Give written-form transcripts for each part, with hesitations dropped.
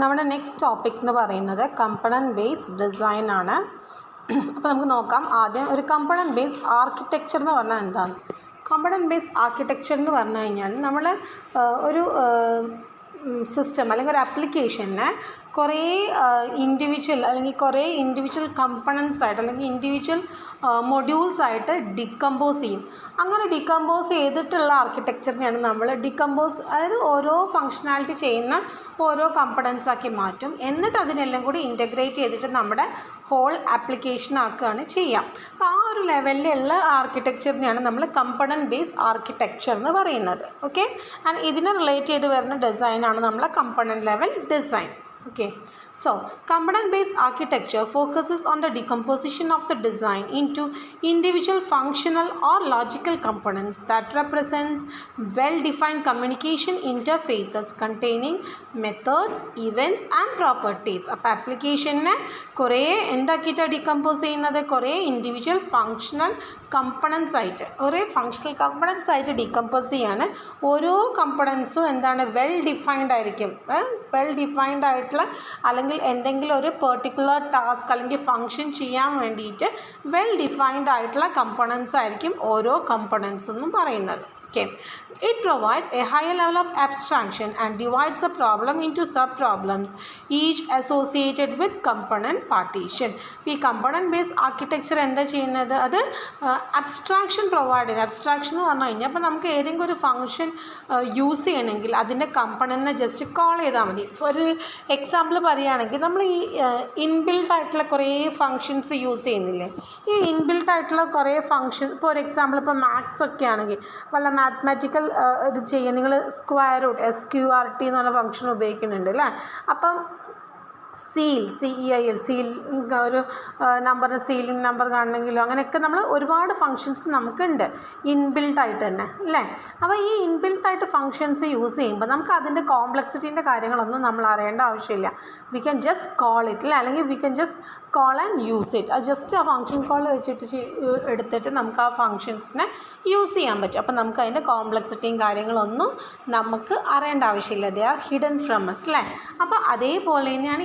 നമ്മുടെ next topic എന്ന് പറയുന്നത് കമ്പണൻറ്റ് ബേസ്ഡ് ഡിസൈൻ ആണ്. അപ്പോൾ നമുക്ക് നോക്കാം. ആദ്യം ഒരു കമ്പണൻറ്റ് ബേസ്ഡ് ആർക്കിടെക്ചർ എന്ന് പറഞ്ഞാൽ എന്താണ്? കമ്പണൻറ്റ് ബേസ്ഡ് ആർക്കിടെക്ചർ എന്ന് പറഞ്ഞു കഴിഞ്ഞാൽ നമ്മൾ ഒരു സിസ്റ്റം അല്ലെങ്കിൽ ഒരു ആപ്ലിക്കേഷനെ കുറേ ഇൻഡിവിജ്വൽ അല്ലെങ്കിൽ കുറേ ഇൻഡിവിജ്വൽ കമ്പണൻസ് ആയിട്ട് അല്ലെങ്കിൽ ഇൻഡിവിജ്വൽ മൊഡ്യൂൾസ് ആയിട്ട് ഡിക്കമ്പോസ് ചെയ്യും. അങ്ങനെ ഡിക്കമ്പോസ് ചെയ്തിട്ടുള്ള ആർക്കിടെക്ചറിനെയാണ് നമ്മൾ അതായത് ഓരോ ഫങ്ഷനാലിറ്റി ചെയ്യുന്ന ഓരോ കമ്പണൻസ് ആക്കി മാറ്റും. എന്നിട്ട് അതിനെല്ലാം കൂടി ഇൻറ്റഗ്രേറ്റ് ചെയ്തിട്ട് നമ്മുടെ ഹോൾ ആപ്ലിക്കേഷൻ ആക്കുകയാണ് ചെയ്യുക. അപ്പോൾ ആ ഒരു ലെവലിലുള്ള ആർക്കിടെക്ചറിനെയാണ് നമ്മൾ കമ്പണൻറ്റ് ബേസ്ഡ് ആർക്കിടെക്ചർ എന്ന് പറയുന്നത്. ഓക്കെ, ആൻഡ് ഇതിനെ റിലേറ്റ് ചെയ്ത് വരുന്ന ഡിസൈനാണ് നമ്മളെ component level design. Okay, so component-based architecture focuses on the decomposition of the design into individual functional or logical components that represents well-defined communication interfaces containing methods, events and properties. അപ്പോൾ ആപ്ലിക്കേഷനെ കുറേ എന്താക്കിയിട്ടാണ് decompose ചെയ്യുന്നത്? കുറേ individual functional components ആയിട്ട് decompose ചെയ്യാണ്. ഓരോ കമ്പണൻസും എന്താണ്? Well defined ആയിരിക്കും. അല്ലെങ്കിൽ എന്തെങ്കിലും ഒരു പെർട്ടിക്കുലർ ടാസ്ക് അല്ലെങ്കിൽ ഫങ്ഷൻ ചെയ്യാൻ വേണ്ടിയിട്ട് വെൽ ഡിഫൈൻഡ് ആയിട്ടുള്ള കമ്പോണൻസ് ആയിരിക്കും ഓരോ കമ്പോണൻസ് എന്നും പറയുന്നത്. Okay, it provides a higher level of abstraction and divides the problem into sub-problems, each associated with component partition. ഈ component based architecture എന്താ ചെയ്യുന്നത്? അത് അബ്സ്ട്രാക്ഷൻ പ്രൊവൈഡ് ചെയ്യുന്നത്. അബ്സ്ട്രാക്ഷൻ എന്ന് പറഞ്ഞു കഴിഞ്ഞാൽ അപ്പോൾ നമുക്ക് ഏതെങ്കിലും ഒരു ഫംഗ്ഷൻ യൂസ് ചെയ്യണമെങ്കിൽ അതിൻ്റെ കമ്പണൻറ്റിനെ ജസ്റ്റ് കോൾ ചെയ്താൽ മതി. ഒരു എക്സാമ്പിൾ പറയുകയാണെങ്കിൽ നമ്മൾ ഈ ഇൻബിൽട്ട് ആയിട്ടുള്ള കുറേ ഫങ്ഷൻസ് യൂസ് ചെയ്യുന്നില്ലേ? ഈ ഇൻബിൽട്ട് ആയിട്ടുള്ള കുറേ ഫങ്ഷൻ, ഇപ്പോൾ ഒരു എക്സാമ്പിൾ ഇപ്പോൾ മാത്സ് ഒക്കെ ആണെങ്കിൽ വല്ല മാത്തമാറ്റിക്കൽ ഇത് ചെയ്യുക, നിങ്ങൾ സ്ക്വയർ റൂട്ട് SQRT എന്ന് പറഞ്ഞ ഫംഗ്ഷൻ ഉപയോഗിക്കുന്നുണ്ട് അല്ലേ? അപ്പം CEIL ഒരു നമ്പറിന് സീലിംഗ് നമ്പർ കാണണമെങ്കിലോ അങ്ങനെയൊക്കെ നമ്മൾ ഒരുപാട് ഫങ്ഷൻസ് നമുക്കുണ്ട് ഇൻബിൽട്ടായിട്ട് തന്നെ അല്ലേ? അപ്പോൾ ഈ ഇൻബിൽട്ടായിട്ട് ഫങ്ഷൻസ് യൂസ് ചെയ്യുമ്പോൾ നമുക്ക് അതിൻ്റെ കോംപ്ലക്സിറ്റീൻ്റെ കാര്യങ്ങളൊന്നും നമ്മൾ അറിയേണ്ട ആവശ്യമില്ല. V can just call it അല്ലേ, അല്ലെങ്കിൽ V can just call and use it. അത് ജസ്റ്റ് ആ ഫങ്ഷൻ കോൾ വെച്ചിട്ട് എടുത്തിട്ട് നമുക്ക് ആ ഫങ്ഷൻസിനെ യൂസ് ചെയ്യാൻ പറ്റും. അപ്പോൾ നമുക്ക് അതിൻ്റെ കോംപ്ലക്സിറ്റിയും കാര്യങ്ങളൊന്നും നമുക്ക് അറിയേണ്ട ആവശ്യമില്ല. They R hidden from us അല്ലേ? അപ്പോൾ അതേപോലെ തന്നെയാണ്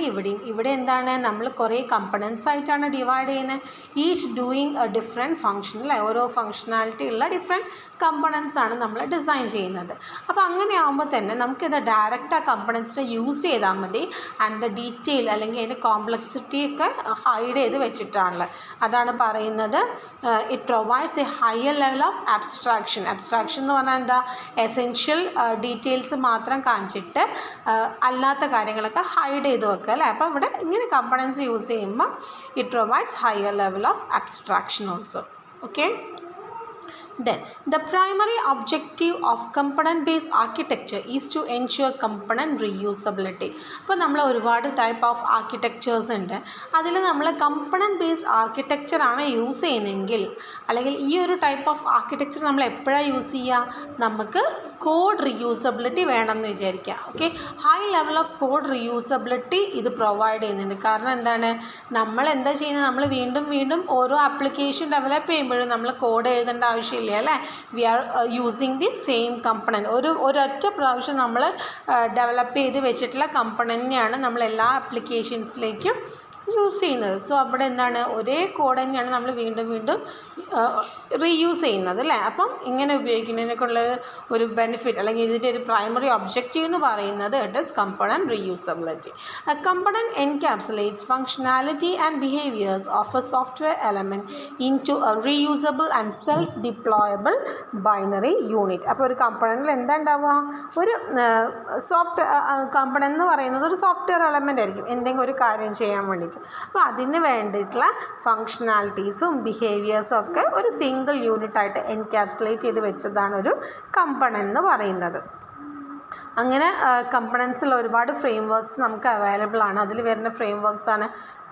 ഇവിടെ എന്താണ്? നമ്മൾ കുറേ കമ്പണൻസ് ആയിട്ടാണ് ഡിവൈഡ് ചെയ്യുന്നത്. Each doing A different function അല്ലേ? ഓരോ ഫങ്ഷനാലിറ്റി ഉള്ള ഡിഫറെൻറ്റ് കമ്പണൻസ് ആണ് നമ്മൾ ഡിസൈൻ ചെയ്യുന്നത്. അപ്പോൾ അങ്ങനെ ആകുമ്പോൾ തന്നെ നമുക്കിത് ഡയറക്റ്റ് ആ കമ്പണൻസിനെ യൂസ് ചെയ്താൽ മതി. ആൻഡ് ദ ഡീറ്റെയിൽ അല്ലെങ്കിൽ അതിൻ്റെ കോംപ്ലക്സിറ്റി ഒക്കെ ഹൈഡ് ചെയ്ത് വെച്ചിട്ടാണുള്ളത്. അതാണ് പറയുന്നത് it provides A higher level of abstraction എന്ന് പറഞ്ഞാൽ എന്താ? എസെൻഷ്യൽ ഡീറ്റെയിൽസ് മാത്രം കാണിച്ചിട്ട് അല്ലാത്ത കാര്യങ്ങളൊക്കെ ഹൈഡ് ചെയ്ത് വെക്കുക അല്ലേ? അപ്പോൾ ഇവിടെ ഇങ്ങനെ കമ്പണൻസ് യൂസ് ചെയ്യുമ്പോൾ it provides higher level of abstraction also. Okay, then the primary objective of component based architecture is to ensure component reusability. അപ്പോൾ നമ്മൾ ഒരുപാട് ടൈപ്പ് ഓഫ് ആർക്കിടെക്ചേഴ്സ് ഉണ്ട്. അതിൽ നമ്മൾ കമ്പണൻറ്റ് ബേസ്ഡ് ആർക്കിടെക്ചർ ആണ് യൂസ് ചെയ്യുന്നതെങ്കിൽ, അല്ലെങ്കിൽ ഈ ഒരു ടൈപ്പ് ഓഫ് ആർക്കിടെക്ചർ നമ്മൾ എപ്പോഴാണ് യൂസ് ചെയ്യുക? നമുക്ക് കോഡ് റീയൂസബിലിറ്റി വേണമെന്ന് വിചാരിക്കുക. Okay, high level of code reusability ഇത് പ്രൊവൈഡ് ചെയ്യുന്നുണ്ട്. കാരണം എന്താണ്? നമ്മൾ എന്താ ചെയ്യുന്നത്? നമ്മൾ വീണ്ടും ഓരോ ആപ്ലിക്കേഷൻ ഡെവലപ്പ് ചെയ്യുമ്പോഴും നമ്മൾ കോഡ് എഴുതേണ്ട ആവശ്യമില്ല അല്ലേ? We are using the same component. ഒരൊറ്റ പ്രാവശ്യം നമ്മൾ ഡെവലപ്പ് ചെയ്ത് വെച്ചിട്ടുള്ള കമ്പണൻറ്റിനെയാണ് നമ്മൾ എല്ലാ ആപ്ലിക്കേഷൻസിലേക്കും യൂസ് ചെയ്യുന്നത്. സോ അവിടെ എന്താണ്? ഒരേ കോഡ് തന്നെയാണ് നമ്മൾ വീണ്ടും റീയൂസ് ചെയ്യുന്നത് അല്ലേ? അപ്പം ഇങ്ങനെ ഉപയോഗിക്കുന്നതിനൊക്കെയുള്ള ഒരു ബെനിഫിറ്റ് അല്ലെങ്കിൽ ഇതിൻ്റെ ഒരു പ്രൈമറി ഒബ്ജക്റ്റീവ് എന്ന് പറയുന്നത് it is component reusability. Component encapsulates functionality and behaviours of a software element into a reusable and self deployable binary unit. അപ്പോൾ ഒരു കമ്പണൻറ്റിൽ എന്താ ഉണ്ടാവുക? ഒരു കമ്പണൻറ്റ് എന്ന് പറയുന്നത് ഒരു സോഫ്റ്റ്വെയർ എലമെൻ്റ് ആയിരിക്കും എന്തെങ്കിലും ഒരു കാര്യം ചെയ്യാൻ വേണ്ടിയിട്ട്. അപ്പോൾ അതിന് വേണ്ടിയിട്ടുള്ള ഫങ്ഷനാലിറ്റീസും ബിഹേവിയേഴ്സും ഒക്കെ ഒരു സിംഗിൾ യൂണിറ്റായിട്ട് എൻക്യാപ്സുലേറ്റ് ചെയ്ത് വെച്ചതാണ് ഒരു കമ്പണൻറ്റ് എന്ന് പറയുന്നത്. അങ്ങനെ കമ്പണൻസിൽ ഒരുപാട് ഫ്രെയിം വർക്ക്സ് നമുക്ക് അവൈലബിൾ ആണ്. അതിൽ വരുന്ന ഫ്രെയിം വർക്ക്സ് ആണ്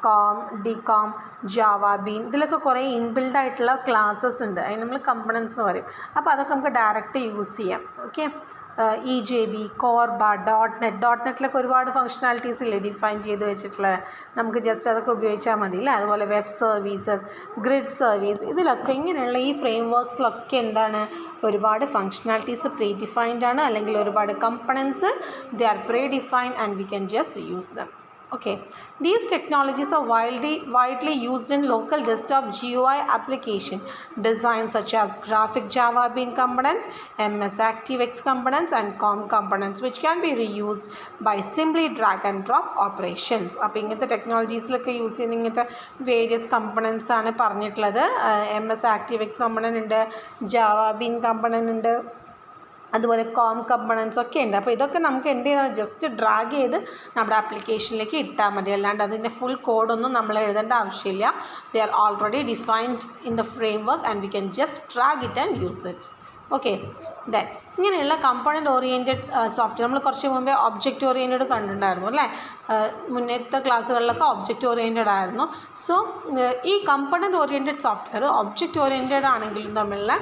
കോം, ഡികോം, ജാവ, ബീൻ. ഇതിലൊക്കെ കുറേ ഇൻബിൽഡ് ആയിട്ടുള്ള ക്ലാസ്സസ് ഉണ്ട്. അതിന് നമ്മൾ കമ്പണൻസ് എന്ന് പറയും. അപ്പോൾ അതൊക്കെ നമുക്ക് ഡയറക്റ്റ് യൂസ് ചെയ്യാം. ഓക്കെ, EJB, കോർബ, ഡോട്ട് നെറ്റിലൊക്കെ ഒരുപാട് ഫങ്ഷണാലിറ്റീസ് ഇല്ലേ ഡിഫൈൻ ചെയ്ത് വെച്ചിട്ടുള്ളത്, നമുക്ക് ജസ്റ്റ് അതൊക്കെ ഉപയോഗിച്ചാൽ മതി അല്ലേ. അതുപോലെ വെബ് സർവീസസ്, ഗ്രിഡ് സർവീസ്, ഇതിലൊക്കെ ഇങ്ങനെയുള്ള ഈ ഫ്രെയിം വർക്ക്സിലൊക്കെ എന്താണ് ഒരുപാട് ഫങ്ഷണാലിറ്റീസ് പ്രീ ഡിഫൈൻഡ് ആണ്, അല്ലെങ്കിൽ ഒരുപാട് components they are pre defined and we can just use dum. Okay, these technologies are widely used in local desktop GUI application designs such as graphic Java Bean components, MS ActiveX components and COM components, which can be reused by simply drag and drop operations. അപ്പോൾ ഇങ്ങനത്തെ ടെക്നോളജീസിലൊക്കെ use ചെയ്യുന്ന ഇങ്ങനത്തെ various components ആണ് പറഞ്ഞിട്ടുള്ളത്. MS ActiveX component ഉണ്ട്, Java Bean component ഉണ്ട്, അതുപോലെ com components ഒക്കെ ഉണ്ട്. അപ്പോൾ ഇതൊക്കെ നമുക്ക് എന്ത് ചെയ്യാം, ജസ്റ്റ് ഡ്രാഗ് ചെയ്ത് നമ്മുടെ ആപ്ലിക്കേഷനിലേക്ക് ഇട്ടാൽ മതി, അല്ലാണ്ട് അതിൻ്റെ ഫുൾ കോഡൊന്നും നമ്മൾ എഴുതേണ്ട ആവശ്യമില്ല. They are already defined in the framework and we can just drag it and use it. Okay, then ഇങ്ങനെയുള്ള കമ്പണൻറ്റ് ഓറിയൻറ്റഡ് സോഫ്റ്റ്വെയർ നമ്മൾ കുറച്ച് മുമ്പേ ഒബ്ജക്റ്റ് ഓറിയൻറ്റഡ് കണ്ടിട്ടുണ്ടായിരുന്നു അല്ലേ. മുന്നത്തെ ക്ലാസ്സുകളിലൊക്കെ ഒബ്ജക്റ്റ് ഓറിയൻറ്റഡ് ആയിരുന്നു. സോ ഈ component oriented software object oriented ആണെങ്കിലും തമ്മിലുള്ള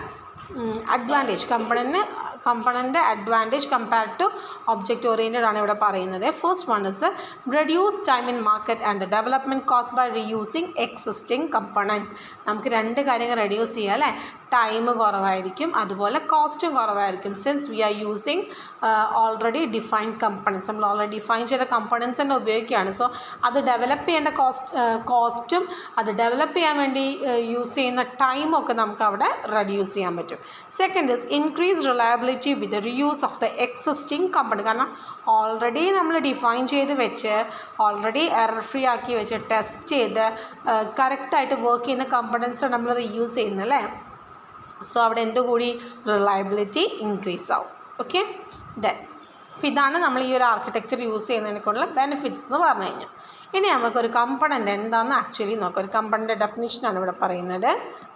advantage, component advantage compared to object oriented ആണ് ഇവിടെ പറയുന്നത്. First one is reduce time in market and development cost by reusing existing components. നമുക്ക് രണ്ട് കാര്യങ്ങൾ റെഡ്യൂസ് ചെയ്യാം അല്ലേ. ടൈം കുറവായിരിക്കും, അതുപോലെ കോസ്റ്റും കുറവായിരിക്കും. Since we are using already defined components, നമ്മൾ ഓൾറെഡി ഡിഫൈൻ ചെയ്ത കമ്പണൻസ് തന്നെ ഉപയോഗിക്കുകയാണ്. സോ അത് ഡെവലപ്പ് ചെയ്യേണ്ട കോസ്റ്റും അത് ഡെവലപ്പ് ചെയ്യാൻ വേണ്ടി യൂസ് ചെയ്യുന്ന ടൈമൊക്കെ നമുക്ക് അവിടെ റെഡ്യൂസ് ചെയ്യാൻ പറ്റും. Second is increase reliability with reuse of the existing company. കാരണം ഓൾറെഡി നമ്മൾ ഡിഫൈൻ ചെയ്ത് വെച്ച് ഓൾറെഡി എറർ ഫ്രീ ആക്കി വെച്ച് ടെസ്റ്റ് ചെയ്ത് കറക്റ്റായിട്ട് വർക്ക് ചെയ്യുന്ന കമ്പണൻസ് നമ്മൾ റീയൂസ് ചെയ്യുന്നല്ലേ. സോ അവിടെ എന്തുകൂടി റിലയബിലിറ്റി ഇൻക്രീസ് ആവും. ഓക്കെ, ദെൻ അപ്പോൾ ഇതാണ് നമ്മൾ ഈ ഒരു ആർക്കിടെക്ചർ യൂസ് ചെയ്യുന്നതിനൊക്കെയുള്ള ബെനിഫിറ്റ്സ് എന്ന് പറഞ്ഞു കഴിഞ്ഞാൽ. ഇനി നമുക്കൊരു കമ്പണൻ്റ് എന്താണെന്ന് ആക്ച്വലി നോക്കാം. ഒരു കമ്പണൻ്റെ ഡെഫിനിഷനാണ് ഇവിടെ പറയുന്നത്,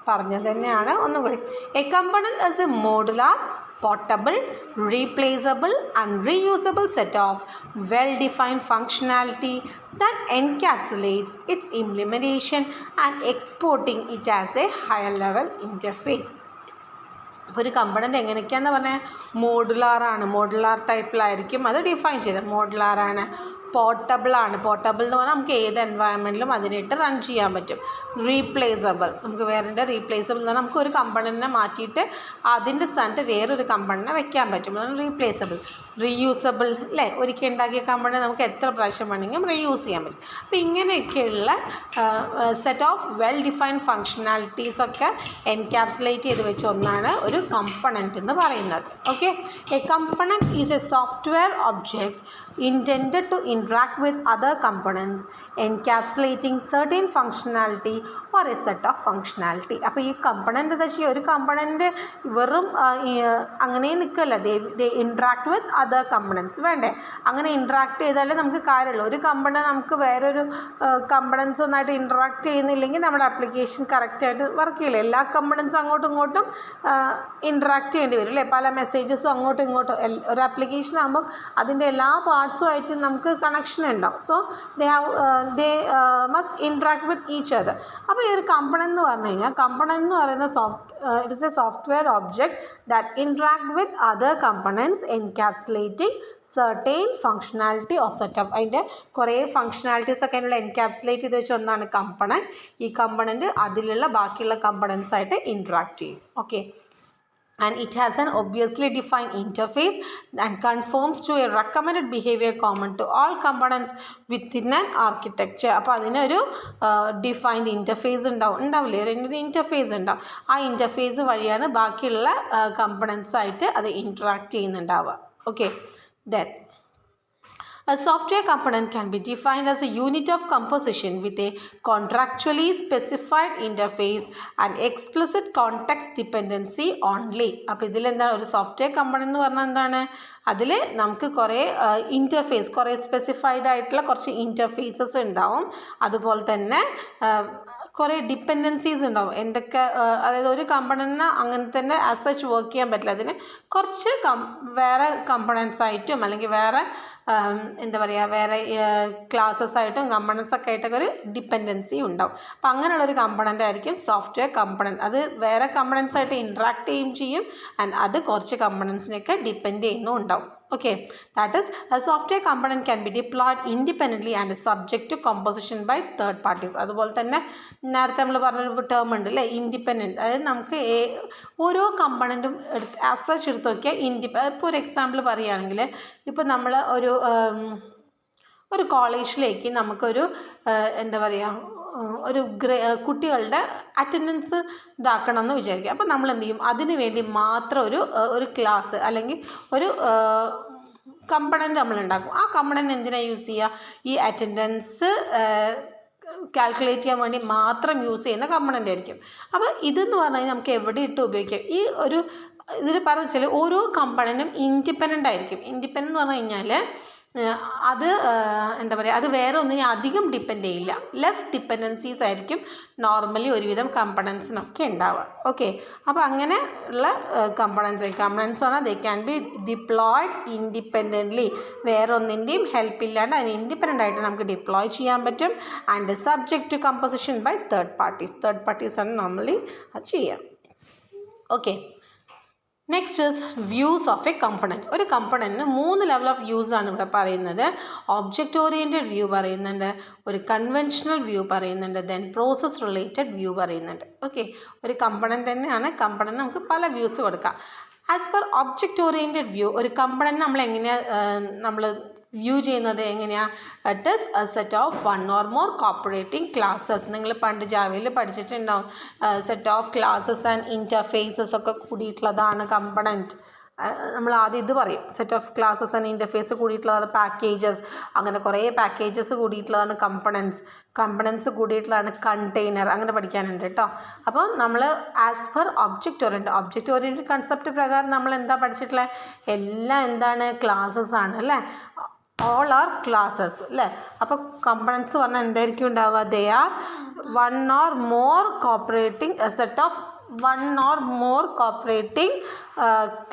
പറഞ്ഞത് തന്നെയാണ് ഒന്നുകൂടി. A component as A modular, portable, replaceable and reusable set of well-defined functionality that encapsulates its implementation and exporting it as a higher level interface. അപ്പോൾ ഒരു കമ്പണൻ്റ് എങ്ങനെയൊക്കെയാണെന്ന് പറഞ്ഞാൽ മോഡുലാറാണ്, മോഡുലാർ ടൈപ്പിലായിരിക്കും അത് ഡിഫൈൻ ചെയ്തത്. മോഡുലാറാണ്, പോർട്ടബിളാണ്, പോർട്ടബിൾ എന്ന് പറഞ്ഞാൽ നമുക്ക് ഏത് എൻവയൺമെൻറ്റിലും അതിനിട്ട് റൺ ചെയ്യാൻ പറ്റും. റീപ്ലേസബിൾ, നമുക്ക് വേറെ റീപ്ലേസബിൾ എന്ന് പറഞ്ഞാൽ നമുക്ക് ഒരു കമ്പണൻറ്റിനെ മാറ്റിയിട്ട് അതിൻ്റെ സ്ഥാനത്ത് വേറൊരു കമ്പണനെ വെക്കാൻ പറ്റും, അതാണ് റീപ്ലേസബിൾ. റീയൂസബിൾ അല്ലേ, ഒരിക്കൽ ഉണ്ടാക്കിയ കമ്പണി നമുക്ക് എത്ര പ്രാവശ്യം വേണമെങ്കിലും റീയൂസ് ചെയ്യാൻ പറ്റും. അപ്പോൾ ഇങ്ങനെയൊക്കെയുള്ള സെറ്റ് ഓഫ് വെൽ ഡിഫൈൻഡ് ഫങ്ഷണാലിറ്റീസൊക്കെ എൻക്യാപ്സുലേറ്റ് ചെയ്ത് വെച്ച ഒന്നാണ് ഒരു കമ്പണൻറ്റ് എന്ന് പറയുന്നത്. Okay, a component is a software object intended to interact with other components encapsulating certain functionality or a set of functionality. അപ്പോൾ ഈ കമ്പണൻ്റ് എന്താ വെച്ചാൽ ഒരു കമ്പണൻ്റ് വെറും അങ്ങനെ നിൽക്കല്ല, ദേ ഇൻട്രാക്ട് വിത്ത് അതർ കമ്പണൻസ് വേണ്ടേ. അങ്ങനെ ഇൻട്രാക്ട് ചെയ്താലേ നമുക്ക് കാര്യമുള്ളൂ. ഒരു കമ്പണൻ്റ് നമുക്ക് വേറൊരു കമ്പണൻസ് ഒന്നായിട്ട് ഇൻട്രാക്ട് ചെയ്യുന്നില്ലെങ്കിൽ നമ്മുടെ ആപ്ലിക്കേഷൻ കറക്റ്റായിട്ട് വർക്ക് ചെയ്യില്ല. എല്ലാ കമ്പണൻസും അങ്ങോട്ടും ഇങ്ങോട്ടും ഇൻട്രാക്ട് ചെയ്യേണ്ടി വരും അല്ലേ. പല മെസ്സേജസും അങ്ങോട്ടും ഇങ്ങോട്ടും ഒരു ആപ്ലിക്കേഷൻ ആകുമ്പം അതിൻ്റെ എല്ലാ പാർട്സുമായിട്ട് നമുക്ക് കണക്ഷൻ ഉണ്ടാവും. So they must interact with each other. അപ്പോൾ ഈ ഒരു കമ്പണൻ്റ് എന്ന് പറഞ്ഞു കഴിഞ്ഞാൽ, കമ്പണൻ്റ് എന്ന് പറയുന്ന it is a software object that interact with other components encapsulating certain functionality or setup. അതിൻ്റെ കുറേ ഫങ്ഷണാലിറ്റീസ് ഒക്കെ അതിനുള്ള എൻക്യാപ്സുലേറ്റ് ചെയ്ത് വെച്ച ഒന്നാണ് കമ്പണൻറ്റ്. ഈ കമ്പണൻറ്റ് അതിലുള്ള ബാക്കിയുള്ള കമ്പണൻസ് ആയിട്ട് ഇൻട്രാക്ട് ചെയ്യും. Okay, and it has an obviously defined interface and conforms to a recommended behavior common to all components within an architecture. അപ്പോൾ അതിനൊരു ഡിഫൈൻഡ് ഇൻ്റർഫേസ് ഉണ്ടാവില്ലേ, ഒരു ഇൻ്റർഫേസ് ഉണ്ടാവും. ആ ഇൻ്റർഫേസ് വഴിയാണ് ബാക്കിയുള്ള കമ്പണൻസ് ആയിട്ട് അത് ഇൻട്രാക്ട് ചെയ്യുന്നുണ്ടാവുക. Okay, then a software component can be defined as a unit of composition with a contractually specified interface and explicit context dependency only. അപ്പോൾ ഇതിലെന്താണ് ഒരു സോഫ്റ്റ്വെയർ കമ്പണൻ്റ് എന്ന് പറഞ്ഞാൽ എന്താണ്, അതിൽ നമുക്ക് കുറേ ഇൻ്റർഫേസ്, കുറേ സ്പെസിഫൈഡ് ആയിട്ടുള്ള കുറച്ച് ഇൻ്റർഫേസസ് ഉണ്ടാവും. അതുപോലെ തന്നെ കുറേ ഡിപ്പെൻഡൻസീസ് ഉണ്ടാവും. എന്തൊക്കെ അതായത് ഒരു കമ്പണൻറ്റിന് അങ്ങനെ തന്നെ ആസ് സച്ച് വർക്ക് ചെയ്യാൻ പറ്റില്ല. അതിന് കുറച്ച് വേറെ കമ്പണൻസ് ആയിട്ടും അല്ലെങ്കിൽ വേറെ എന്താ പറയുക വേറെ ക്ലാസ്സസ് ആയിട്ടും കമ്പണൻസ് ഒക്കെ ആയിട്ടൊക്കെ ഒരു ഡിപ്പെൻഡൻസി ഉണ്ടാവും. അപ്പോൾ അങ്ങനെയുള്ളൊരു കമ്പണൻ്റ് ആയിരിക്കും സോഫ്റ്റ്വെയർ കമ്പണൻറ്റ്. അത് വേറെ കമ്പണൻസ് ആയിട്ട് ഇൻട്രാക്ട് ചെയ്യും ആൻഡ് അത് കുറച്ച് കമ്പണൻസിനെയൊക്കെ ഡിപ്പെൻഡ് ചെയ്യുന്നും ഉണ്ടാവും. Okay, that is a software component can be deployed independently and is subject to composition by third parties. അതുപോലെ തന്നെ നേരത്തെ നമ്മൾ പറഞ്ഞൊരു ടേം ഉണ്ട് അല്ലേ, ഇൻഡിപെൻഡൻറ്റ്. അതായത് നമുക്ക് ഓരോ കമ്പണൻറ്റും ആസ് സച്ച് എടുത്ത് നോക്കിയാൽ ഇപ്പോൾ ഒരു എക്സാമ്പിൾ പറയുകയാണെങ്കിൽ ഇപ്പോൾ നമ്മൾ ഒരു കോളേജിലേക്ക് നമുക്കൊരു എന്താ പറയുക ഒരു കുട്ടികളുടെ അറ്റൻഡൻസ് ഇതാക്കണം എന്ന് വിചാരിക്കുക. അപ്പോൾ നമ്മൾ എന്ത് ചെയ്യും, അതിന് വേണ്ടി മാത്രം ഒരു ക്ലാസ് അല്ലെങ്കിൽ ഒരു കമ്പണൻറ്റ് നമ്മൾ ഉണ്ടാക്കും. ആ കമ്പണൻറ്റ് എന്തിനാണ് യൂസ് ചെയ്യുക, ഈ അറ്റൻഡൻസ് കാൽക്കുലേറ്റ് ചെയ്യാൻ വേണ്ടി മാത്രം യൂസ് ചെയ്യുന്ന കമ്പണൻ്റ് ആയിരിക്കും. അപ്പോൾ ഇതെന്ന് പറഞ്ഞു കഴിഞ്ഞാൽ നമുക്ക് എവിടെ ഇട്ട് ഉപയോഗിക്കാം. ഈ ഒരു ഇതിൽ പറഞ്ഞു വെച്ചാൽ ഓരോ കമ്പണൻറ്റും ഇൻഡിപെൻഡൻ്റ് ആയിരിക്കും. ഇൻഡിപെൻഡൻ്റ് എന്ന് പറഞ്ഞു കഴിഞ്ഞാൽ അത് എന്താ പറയുക, അത് വേറെ ഒന്നിനെ അധികം ഡിപ്പെൻഡ് ചെയ്യില്ല. ലെസ് ഡിപ്പെൻഡൻസീസ് ആയിരിക്കും നോർമലി ഒരുവിധം കമ്പണൻസിനൊക്കെ ഉണ്ടാവുക. ഓക്കെ, അപ്പോൾ അങ്ങനെ ഉള്ള കമ്പണൻസ് പറഞ്ഞാൽ they can be deployed independently. വേറെ ഒന്നിൻ്റെയും ഹെൽപ്പ് ഇല്ലാണ്ട് അതിന് ഇൻഡിപെൻഡൻ്റ് ആയിട്ട് നമുക്ക് ഡിപ്ലോയ് ചെയ്യാൻ പറ്റും. And subject to composition by third പാർട്ടീസാണ് നോർമലി അത് ചെയ്യുക. Okay, next is views of a component. ഒരു കമ്പണൻറ്റിന് 3 ലെവൽ ഓഫ് വ്യൂസ് ആണ് ഇവിടെ പറയുന്നത്. ഒബ്ജക്റ്റ് ഓറിയൻറ്റഡ് വ്യൂ പറയുന്നുണ്ട്, ഒരു കൺവെൻഷണൽ വ്യൂ പറയുന്നുണ്ട്, ദെൻ പ്രോസസ് റിലേറ്റഡ് വ്യൂ പറയുന്നുണ്ട്. ഓക്കെ, ഒരു കമ്പണൻറ്റ് തന്നെയാണ്. കമ്പണൻറ്റ് നമുക്ക് പല വ്യൂസ് കൊടുക്കാം. As per object oriented view ഒരു കമ്പണൻറ്റ് നമ്മൾ എങ്ങനെയാണ് വ്യൂ ചെയ്യുന്നത് എങ്ങനെയാണ്? It is a set of 1 or more cooperating classes. നിങ്ങൾ പണ്ട് ജാവയിൽ പഠിച്ചിട്ടുണ്ടാവും. Set of classes and interfaces ഒക്കെ കൂടിയിട്ടുള്ളതാണ് കമ്പണൻറ്റ്. നമ്മൾ ആദ്യം ഇത് പറയും, set of classes and interface കൂടിയിട്ടുള്ളതാണ് പാക്കേജസ്. അങ്ങനെ കുറേ പാക്കേജസ് കൂടിയിട്ടുള്ളതാണ് കമ്പണൻസ് കൂടിയിട്ടുള്ളതാണ് കണ്ടെയ്നർ. അങ്ങനെ പഠിക്കാനുണ്ട് കേട്ടോ. അപ്പോൾ നമ്മൾ as per object oriented concept പ്രകാരം നമ്മൾ എന്താ പഠിച്ചിട്ടുള്ളത്? എല്ലാം എന്താണ്? ക്ലാസ്സസ് ആണ് അല്ലേ. ഓൾ ആർ ക്ലാസ്സസ് അല്ലേ. അപ്പോൾ കമ്പണൻസ് പറഞ്ഞാൽ എന്തായിരിക്കും ഉണ്ടാവുക? They are 1 or more cooperating set of 1 or more cooperating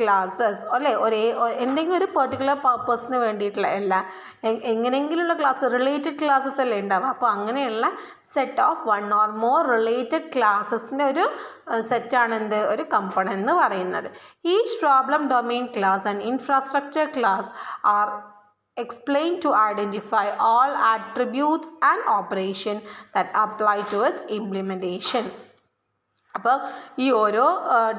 classes അല്ലേ. എന്തെങ്കിലും ഒരു പെർട്ടിക്കുലർ പർപ്പസിന് വേണ്ടിയിട്ടുള്ള എങ്ങനെയെങ്കിലുള്ള ക്ലാസ് റിലേറ്റഡ് ക്ലാസ്സസ് അല്ലേ ഉണ്ടാവുക. അപ്പോൾ അങ്ങനെയുള്ള set of 1 or more related ക്ലാസ്സസിൻ്റെ ഒരു സെറ്റാണ് ഒരു കമ്പണൻറ്റ് എന്ന് പറയുന്നത്. Each problem domain class and infrastructure class are explained to identify all attributes and operation that apply to its implementation. അപ്പോൾ ഈ ഓരോ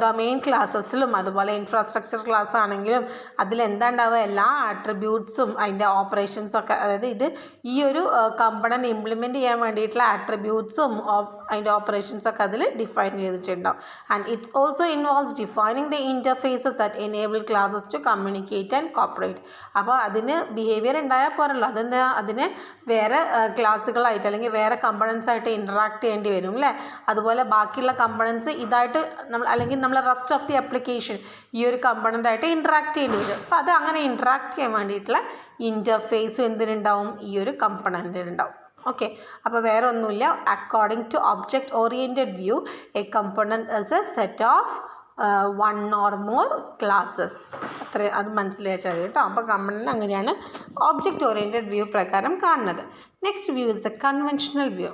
ഡൊമെയിൻ ക്ലാസ്സസിലും അതുപോലെ ഇൻഫ്രാസ്ട്രക്ചർ ക്ലാസ് ആണെങ്കിലും അതിലെന്താണ്ടാവുക, എല്ലാ ആട്രിബ്യൂട്ട്സും അതിൻ്റെ ഓപ്പറേഷൻസും ഒക്കെ, അതായത് ഇത് ഈ ഒരു കമ്പണൻറ്റ് ഇംപ്ലിമെൻറ്റ് ചെയ്യാൻ വേണ്ടിയിട്ടുള്ള ആട്രിബ്യൂട്ട്സും അതിൻ്റെ ഓപ്പറേഷൻസൊക്കെ അതിൽ ഡിഫൈൻ ചെയ്തിട്ടുണ്ടാവും. And it's also involves defining the interfaces that enable classes to communicate and cooperate. അപ്പോൾ അതിന് ബിഹേവിയർ ഉണ്ടായാൽ പോരല്ലോ, അതിന് വേറെ ക്ലാസ്സുകളായിട്ട് അല്ലെങ്കിൽ വേറെ കമ്പണൻസ് ആയിട്ട് ഇൻറ്ററാക്ട് ചെയ്യേണ്ടി വരും അല്ലേ. അതുപോലെ ബാക്കിയുള്ള കമ്പണൻസ് ഇതായിട്ട് അല്ലെങ്കിൽ നമ്മൾ റെസ്റ്റ് ഓഫ് ദി ആപ്ലിക്കേഷൻ ഈ ഒരു കമ്പണൻ്റ് ആയിട്ട് ഇൻറ്ററാക്ട് ചെയ്യേണ്ടി വരും. അപ്പോൾ അത് അങ്ങനെ ഇൻറ്ററാക്ട് ചെയ്യാൻ വേണ്ടിയിട്ടുള്ള ഇൻ്റർഫേസും എന്തിനുണ്ടാവും? ഈ ഒരു കമ്പണൻറ്റിനുണ്ടാവും. ഓക്കെ, അപ്പോൾ വേറെ ഒന്നുമില്ല. According to object oriented view a component is a set of 1 or more classes. അത് മനസ്സിലാച്ചാൽ കേട്ടോ. അപ്പോൾ കമ്പണൻറ്റ് അങ്ങനെയാണ് ഒബ്ജക്റ്റ് ഓറിയൻറ്റഡ് വ്യൂ പ്രകാരം കാണുന്നത്. Next view is the conventional view.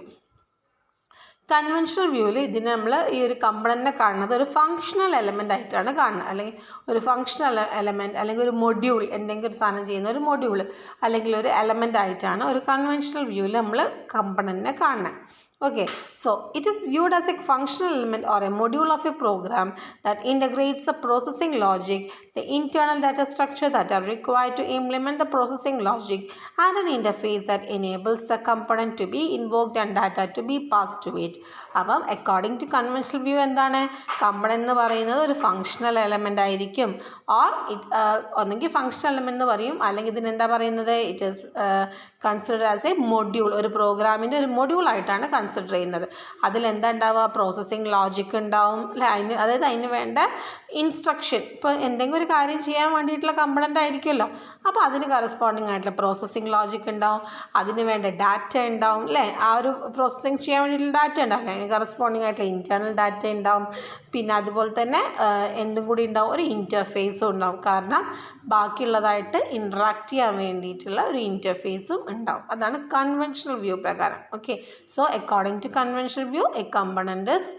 Conventional വ്യൂവിൽ ഇതിന് നമ്മൾ ഈ ഒരു കമ്പണൻറ്റിനെ കാണുന്നത് ഒരു ഫങ്ഷണൽ എലമെൻ്റ് ആയിട്ടാണ് കാണുന്നത്. അല്ലെങ്കിൽ ഒരു ഫങ്ഷണൽ എലമെൻറ്റ് അല്ലെങ്കിൽ ഒരു മൊഡ്യൂൾ, എന്തെങ്കിലും ഒരു സാധനം ചെയ്യുന്ന ഒരു മൊഡ്യൂൾ അല്ലെങ്കിൽ ഒരു എലമെൻ്റ് ആയിട്ടാണ് ഒരു കൺവെൻഷണൽ വ്യൂവിൽ നമ്മൾ കമ്പണൻറ്റിനെ കാണുന്നത്. Okay, so it is viewed as a functional element or a module of a program that integrates the processing logic, the internal data structure that are required to implement the processing logic, and an interface that enables the component to be invoked and data to be passed to it. അപ്പം according to conventional view എന്താണ്? Component എന്ന് പറയുന്നത് ഒരു functional element ആയിരിക്കും. Or ഒന്നെങ്കിൽ functional element എന്ന് പറയും, അല്ലെങ്കിൽ ഇതിനെന്താ പറയുന്നത്? It is consider as a module. ഒരു പ്രോഗ്രാമിൻ്റെ ഒരു മൊഡ്യൂളായിട്ടാണ് കൺസിഡർ കൺസിഡർ ചെയ്യുന്നത്. അതിലെന്താ ഉണ്ടാവുക? പ്രോസസ്സിങ് ലോജിക് ഉണ്ടാവും അല്ലേ, അതായത് അതിന് വേണ്ട ഇൻസ്ട്രക്ഷൻ. ഇപ്പോൾ എന്തെങ്കിലും ഒരു കാര്യം ചെയ്യാൻ വേണ്ടിയിട്ടുള്ള കമ്പണൻ്റ് ആയിരിക്കുമല്ലോ, അപ്പോൾ അതിന് കറസ്പോണ്ടിങ് ആയിട്ടുള്ള പ്രോസസ്സിങ് ലോജിക് ഉണ്ടാവും, അതിന് വേണ്ട ഡാറ്റ ഉണ്ടാവും അല്ലേ, ആ ഒരു പ്രോസസ്സിങ് ചെയ്യാൻ വേണ്ടിയിട്ടുള്ള ഡാറ്റ ഉണ്ടാവും, അതിന് കറസ്പോണ്ടിങ് ആയിട്ടുള്ള ഇൻറ്റേർണൽ ഡാറ്റ ഉണ്ടാവും. പിന്നെ അതുപോലെ തന്നെ എന്തും കൂടി ഉണ്ടാവും, ഒരു ഇൻ്റർഫേസും ഉണ്ടാവും. കാരണം ബാക്കിയുള്ളതായിട്ട് ഇൻട്രാക്ട് ചെയ്യാൻ വേണ്ടിയിട്ടുള്ള ഒരു ഇൻ്റർഫേസും ഉണ്ടാവും. അതാണ് കൺവെൻഷണൽ വ്യൂ പ്രകാരം. Okay, so according to conventional view a component is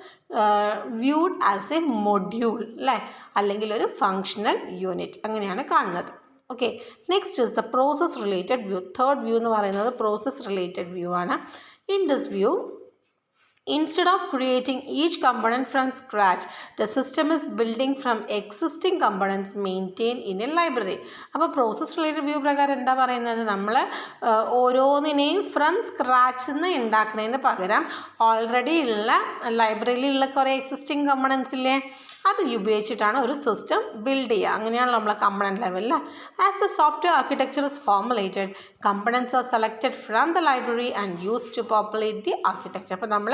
viewed as a module അല്ലേ, അല്ലെങ്കിൽ ഒരു ഫങ്ഷണൽ യൂണിറ്റ്, അങ്ങനെയാണ് കാണുന്നത്. Okay, next is the process related view. Third view എന്ന് പറയുന്നത് പ്രോസസ് റിലേറ്റഡ് വ്യൂ ആണ്. In this view, instead of creating each component from scratch, the system is building from existing components maintained in a library. അപ്പോൾ process related view പ്രകാരം എന്താ പറയുന്നത്? നമ്മൾ ഓരോന്നിനെയും from scratch നിന്ന് ഉണ്ടാക്കുന്നതിന് പകരം ഓൾറെഡി ഉള്ള ലൈബ്രറിയിലുള്ള കുറേ എക്സിസ്റ്റിംഗ് കമ്പണൻസ് ഇല്ലേ, അത് ഉപയോഗിച്ചിട്ടാണ് ഒരു സിസ്റ്റം ബിൽഡ് ചെയ്യുക. അങ്ങനെയാണ് നമ്മളെ കമ്പണൻറ്റ് ലെവലിൽ. As a software architecture is formulated, components are selected from the library and use to populate the architecture. അപ്പോൾ നമ്മൾ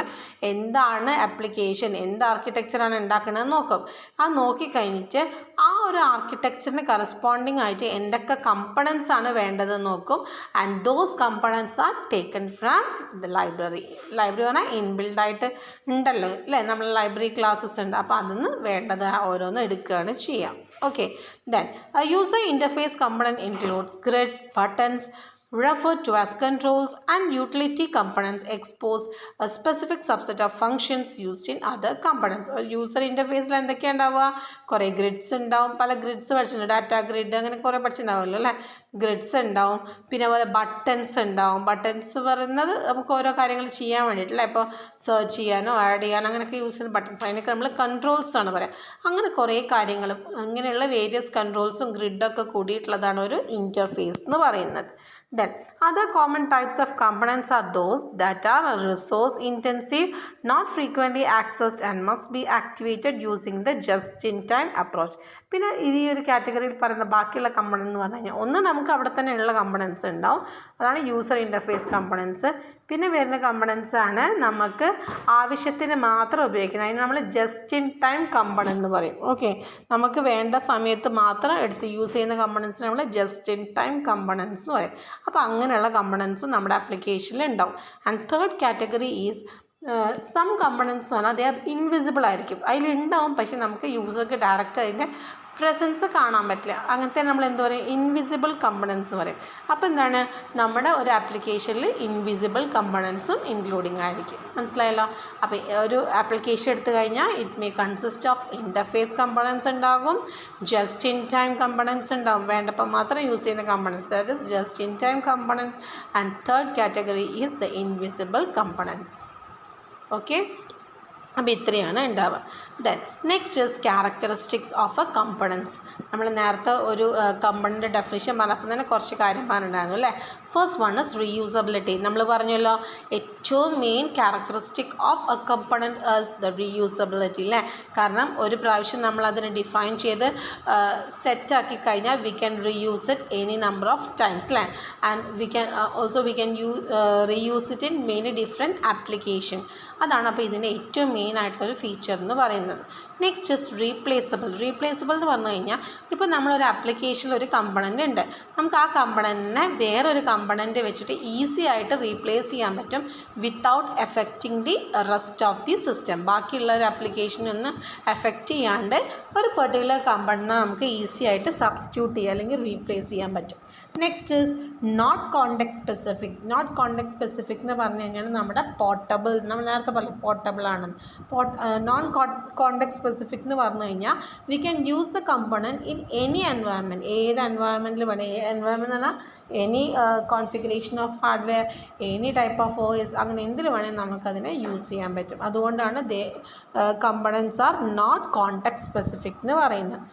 എന്താണ് ആപ്ലിക്കേഷൻ, എന്ത് ആർക്കിടെക്ചറാണ് ഉണ്ടാക്കണമെന്ന് നോക്കും. ആ നോക്കിക്കഴിഞ്ഞിട്ട് ആ ഒരു ആർക്കിടെക്ചറിന് കറസ്പോണ്ടിങ് ആയിട്ട് എന്തൊക്കെ കമ്പണൻസ് ആണ് വേണ്ടതെന്ന് നോക്കും. And those components are taken from the library. Library പറഞ്ഞാൽ ഇൻബിൽഡായിട്ട് ഉണ്ടല്ലോ അല്ലേ, നമ്മൾ ലൈബ്രറി ക്ലാസ്സസ് ഉണ്ട്, അപ്പോൾ അതിന്ന് വേണ്ടത് ഓരോന്ന് എടുക്കുകയാണ് ചെയ്യുക. Okay, then user interface component includes grids, buttons referred to as controls, and utility components expose a specific subset of functions used in other components. ഒരു യൂസർ ഇൻ്റർഫേസിൽ എന്തൊക്കെയാണ് ഉണ്ടാവുക? കുറേ ഗ്രിഡ്സ് ഉണ്ടാവും, പല ഗ്രിഡ്സ് പഠിച്ചിട്ടുണ്ട്, ഡാറ്റ ഗ്രിഡ് അങ്ങനെ കുറേ പഠിച്ചിട്ടുണ്ടാവുമല്ലോ അല്ലേ. ഗ്രിഡ്സ് ഉണ്ടാവും, പിന്നെ അതുപോലെ ബട്ടൺസ് ഉണ്ടാവും. ബട്ടൺസ് പറയുന്നത് നമുക്ക് ഓരോ കാര്യങ്ങൾ ചെയ്യാൻ വേണ്ടിയിട്ടല്ലേ, ഇപ്പോൾ സെർച്ച് ചെയ്യാനോ ആഡ് ചെയ്യാനോ അങ്ങനെയൊക്കെ യൂസ് ചെയ്യുന്ന ബട്ടൺസ്, അതിനൊക്കെ നമ്മൾ കൺട്രോൾസ് ആണ് പറയാം. അങ്ങനെ കുറേ കാര്യങ്ങളും അങ്ങനെയുള്ള വേരിയസ് കൺട്രോൾസും ഗ്രിഡൊക്കെ കൂടിയിട്ടുള്ളതാണ് ഒരു ഇൻ്റർഫേസ് എന്ന് പറയുന്നത്. Then other common types of components are those that are resource intensive, not frequently accessed, and must be activated using the just-in-time approach. പിന്നെ ഈ ഒരു കാറ്റഗറിയിൽ പറയുന്ന ബാക്കിയുള്ള കമ്പണൻറ്റ് എന്ന് പറഞ്ഞു കഴിഞ്ഞാൽ, ഒന്ന് നമുക്ക് അവിടെ തന്നെ ഉള്ള കമ്പണൻസ് ഉണ്ടാവും, അതാണ് യൂസർ ഇൻ്റർഫേസ് കമ്പണൻസ്. പിന്നെ വരുന്ന കമ്പണൻസ് ആണ് നമുക്ക് ആവശ്യത്തിന് മാത്രം ഉപയോഗിക്കുന്നത്, അതിന് നമ്മൾ ജസ്റ്റ് ഇൻ ടൈം കമ്പണൻറ്റ് എന്ന് പറയും. ഓക്കെ, നമുക്ക് വേണ്ട സമയത്ത് മാത്രം എടുത്ത് യൂസ് ചെയ്യുന്ന കമ്പണൻസ് നമ്മൾ ജസ്റ്റ് ഇൻ ടൈം കമ്പണൻസ് എന്ന് പറയും. അപ്പോൾ അങ്ങനെയുള്ള കമ്പണൻസും നമ്മുടെ ആപ്ലിക്കേഷനിൽ ഉണ്ടാവും. And third category is some components പറഞ്ഞാൽ ദേ ആർ ഇൻവിസിബിൾ ആയിരിക്കും, അതിലുണ്ടാവും പക്ഷെ നമുക്ക് യൂസർക്ക് ഡയറക്റ്റ് അതിൻ്റെ പ്രസൻസ് കാണാൻ പറ്റില്ല. അങ്ങനത്തെ നമ്മൾ എന്ത് പറയും? ഇൻവിസിബിൾ കമ്പണൻസ് പറയും. അപ്പോൾ എന്താണ്, നമ്മുടെ ഒരു ആപ്ലിക്കേഷനിൽ ഇൻവിസിബിൾ കമ്പണൻസും ഇൻക്ലൂഡിങ് ആയിരിക്കും. മനസ്സിലായല്ലോ? അപ്പോൾ ഒരു ആപ്ലിക്കേഷൻ എടുത്തു കഴിഞ്ഞാൽ it may consist of interface components ഉണ്ടാകും, ജസ്റ്റ് ഇൻ ടൈം കമ്പണൻസ് ഉണ്ടാകും, വേണ്ടപ്പോൾ മാത്രം യൂസ് ചെയ്യുന്ന components, that is just in time components. And third category is the invisible components. Okay, അപ്പോൾ ഇത്രയാണ് ഉണ്ടാവുക. Then next is characteristics of A components. നമ്മൾ നേരത്തെ ഒരു കമ്പണൻ്റ് ഡെഫിനിഷൻ പറഞ്ഞപ്പോൾ തന്നെ കുറച്ച് കാര്യം പറഞ്ഞിട്ടുണ്ടായിരുന്നു അല്ലേ. First one is reusability. നമ്മൾ പറഞ്ഞല്ലോ ഏറ്റവും main characteristic of a component is the reusability അല്ലേ. കാരണം ഒരു പ്രാവശ്യം നമ്മൾ അതിനെ ഡിഫൈൻ ചെയ്ത് സെറ്റാക്കി കഴിഞ്ഞാൽ we can reuse it any number of times അല്ലേ. And we can reuse it in many different application. അതാണ് അപ്പോൾ ഇതിൻ്റെ ഏറ്റവും മെയിൻ ആയിട്ടുള്ളൊരു ഫീച്ചർ എന്ന് പറയുന്നത്. Next is replaceable. റീപ്ലേസബിൾ എന്ന് പറഞ്ഞു കഴിഞ്ഞാൽ ഇപ്പോൾ നമ്മളൊരു ആപ്ലിക്കേഷനിൽ ഒരു കമ്പണൻ്റ് ഉണ്ട്, നമുക്ക് ആ കമ്പണൻറ്റിനെ വേറൊരു കമ്പണൻ്റ് വെച്ചിട്ട് ഈസി ആയിട്ട് റീപ്ലേസ് ചെയ്യാൻ പറ്റും without affecting the rest of the system. ബാക്കിയുള്ള ഒരു ആപ്ലിക്കേഷനൊന്നും എഫക്റ്റ് ചെയ്യാണ്ട് ഒരു പെർട്ടിക്കുലർ കമ്പണൻറ്റിനെ നമുക്ക് ഈസി ആയിട്ട് സബ്സ്റ്റിറ്റ്യൂട്ട് ചെയ്യുക അല്ലെങ്കിൽ റീപ്ലേസ് ചെയ്യാൻ പറ്റും. Next is not context specific. Not context specific എന്ന് പറഞ്ഞു കഴിഞ്ഞാൽ നമ്മുടെ പോർട്ടബിൾ, നമ്മൾ നേരത്തെ പറഞ്ഞു പോർട്ടബിൾ ആണ്. നോൺ കോണ്ടെക്സ്റ്റ് സ്പെസിഫിക് എന്ന് പറഞ്ഞു കഴിഞ്ഞാൽ we can use a component in any environment. ഏത് എൻവയൺമെൻറ്റിൽ വേണം, എൻവയൺമെൻറ്റ് എന്ന് പറഞ്ഞാൽ any configuration of hardware, any type of OS, അങ്ങനെ എന്തിൽ വേണമെങ്കിൽ നമുക്കതിനെ യൂസ് ചെയ്യാൻ പറ്റും. അതുകൊണ്ടാണ് components are not context specific എന്ന് പറയുന്നത്.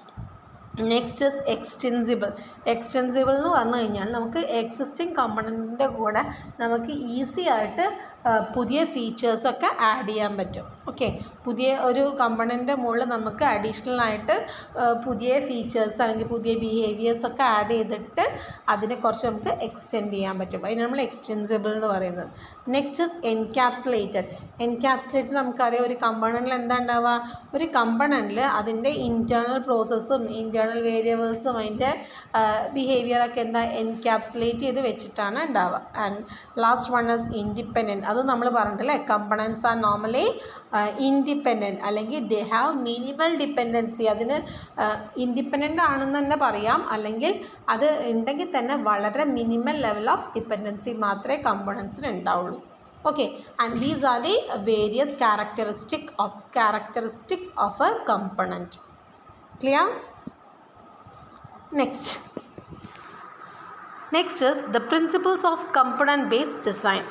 Next is extensible. എക്സ്റ്റെൻസിബിൾ എന്ന് പറഞ്ഞു കഴിഞ്ഞാൽ നമുക്ക് എക്സിസ്റ്റിംഗ് കമ്പണൻറ്റിൻ്റെ കൂടെ നമുക്ക് ഈസി ആയിട്ട് പുതിയ ഫീച്ചേഴ്സൊക്കെ ആഡ് ചെയ്യാൻ പറ്റും. ഓക്കെ, പുതിയ ഒരു കമ്പണൻറ്റിൻ്റെ മുകളിൽ നമുക്ക് അഡീഷണൽ ആയിട്ട് പുതിയ ഫീച്ചേഴ്സ് അല്ലെങ്കിൽ പുതിയ ബിഹേവിയേഴ്സൊക്കെ ആഡ് ചെയ്തിട്ട് അതിനെ കുറച്ച് നമുക്ക് എക്സ്റ്റെൻഡ് ചെയ്യാൻ പറ്റും. അതിന് നമ്മൾ എക്സ്റ്റെൻസിബിൾ എന്ന് പറയുന്നത്. Next is encapsulated. എൻക്യാപ്സുലേറ്റഡ് നമുക്കറിയാം, ഒരു കമ്പണൻറ്റിൽ എന്താ ഉണ്ടാവുക, ഒരു കമ്പണൻറ്റിൽ അതിൻ്റെ ഇൻറ്റേർണൽ പ്രോസസ്സും ഇൻറ്റേർണൽ വേരിയബിൾസും അതിൻ്റെ ബിഹേവിയറൊക്കെ എന്താ എൻക്യാപ്സുലേറ്റ് ചെയ്ത് വെച്ചിട്ടാണ് ഉണ്ടാവുക. And last one is independent. അത് നമ്മൾ പറഞ്ഞിട്ടില്ലേ, കമ്പണൻസ് ആർ നോർമലി ഇൻഡിപെൻഡൻറ്റ് അല്ലെങ്കിൽ ദേ ഹാവ് മിനിമൽ ഡിപ്പെൻഡൻസി. അതിന് ഇൻഡിപെൻഡൻ്റ് ആണെന്ന് തന്നെ പറയാം, അല്ലെങ്കിൽ അത് ഉണ്ടെങ്കിൽ തന്നെ വളരെ മിനിമൽ ലെവൽ ഓഫ് ഡിപ്പെൻഡൻസി മാത്രമേ കമ്പണൻസിന് ഉണ്ടാവുള്ളൂ. Okay, and these are the various characteristics of a component. Clear? Next is the principles of component based design.